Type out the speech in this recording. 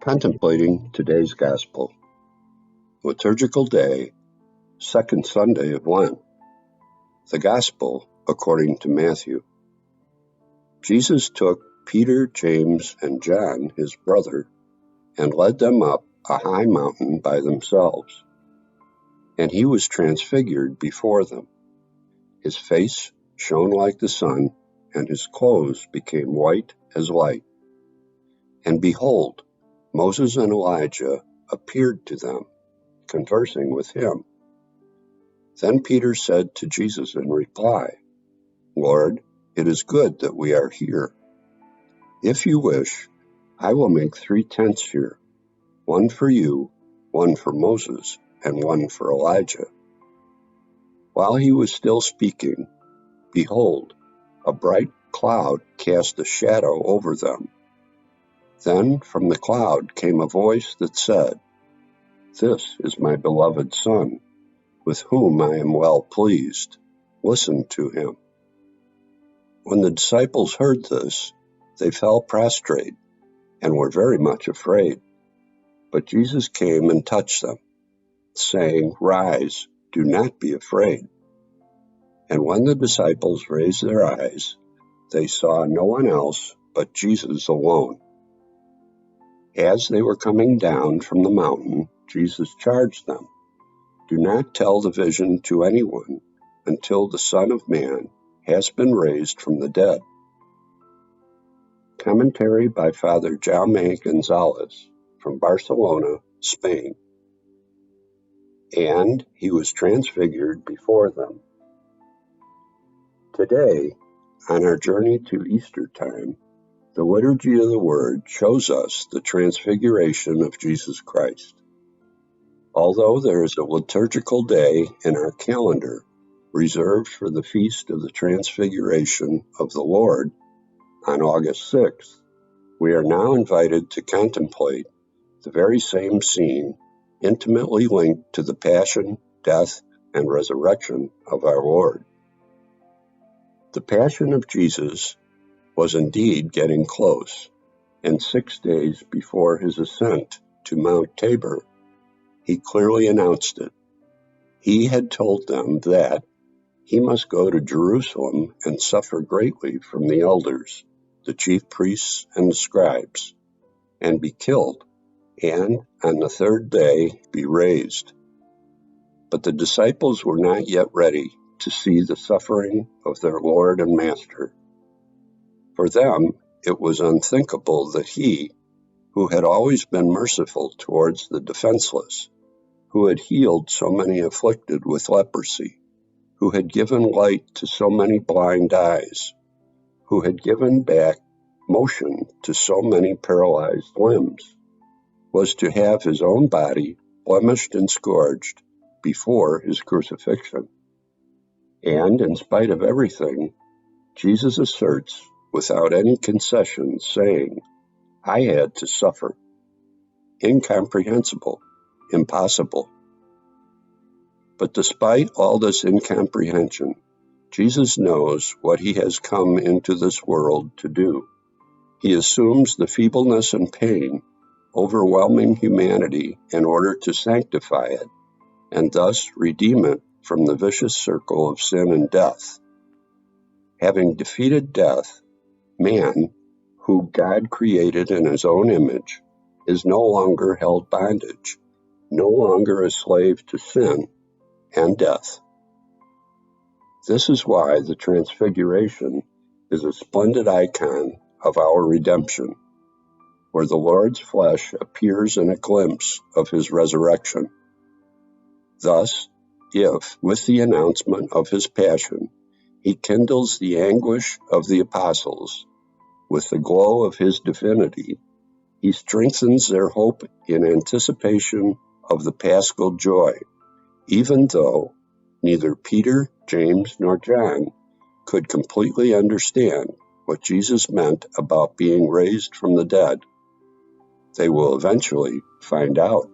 Contemplating today's Gospel. Liturgical Day, second Sunday of Lent. The Gospel according to Matthew. Jesus took Peter, James, and John, his brother, and led them up a high mountain by themselves. And he was transfigured before them. His face shone like the sun, and his clothes became white as light. And behold, Moses and Elijah appeared to them, conversing with him. Then Peter said to Jesus in reply, "Lord, it is good that we are here. If you wish, I will make 3 tents here, one for you, one for Moses, and one for Elijah." While he was still speaking, behold, a bright cloud cast a shadow over them. Then from the cloud came a voice that said, "This is my beloved Son, with whom I am well pleased. Listen to him." When the disciples heard this, they fell prostrate and were very much afraid. But Jesus came and touched them, saying, "Rise, do not be afraid." And when the disciples raised their eyes, they saw no one else but Jesus alone. As they were coming down from the mountain, Jesus charged them, "Do not tell the vision to anyone until the Son of Man has been raised from the dead." Commentary by Father Jaume González from Barcelona, Spain. And he was transfigured before them. Today, on our journey to Easter time, the Liturgy of the Word shows us the transfiguration of Jesus Christ. Although there is a liturgical day in our calendar reserved for the Feast of the Transfiguration of the Lord on August 6th, we are now invited to contemplate the very same scene intimately linked to the Passion, Death, and Resurrection of our Lord. The Passion of Jesus was indeed getting close, and 6 days before his ascent to Mount Tabor, he clearly announced it. He had told them that he must go to Jerusalem and suffer greatly from the elders, the chief priests, and the scribes, and be killed, and on the 3rd day be raised. But the disciples were not yet ready to see the suffering of their Lord and Master. For them, it was unthinkable that he, who had always been merciful towards the defenseless, who had healed so many afflicted with leprosy, who had given light to so many blind eyes, who had given back motion to so many paralyzed limbs, was to have his own body blemished and scourged before his crucifixion. And in spite of everything, Jesus asserts without any concession, saying, "I had to suffer." Incomprehensible, impossible. But despite all this incomprehension, Jesus knows what he has come into this world to do. He assumes the feebleness and pain overwhelming humanity in order to sanctify it, and thus redeem it from the vicious circle of sin and death. Having defeated death, man, who God created in his own image, is no longer held bondage, no longer a slave to sin and death. This is why the Transfiguration is a splendid icon of our redemption, where the Lord's flesh appears in a glimpse of his resurrection. Thus, if, with the announcement of his passion, he kindles the anguish of the apostles with the glow of his divinity, he strengthens their hope in anticipation of the Paschal joy, even though neither Peter, James, nor John could completely understand what Jesus meant about being raised from the dead. They will eventually find out.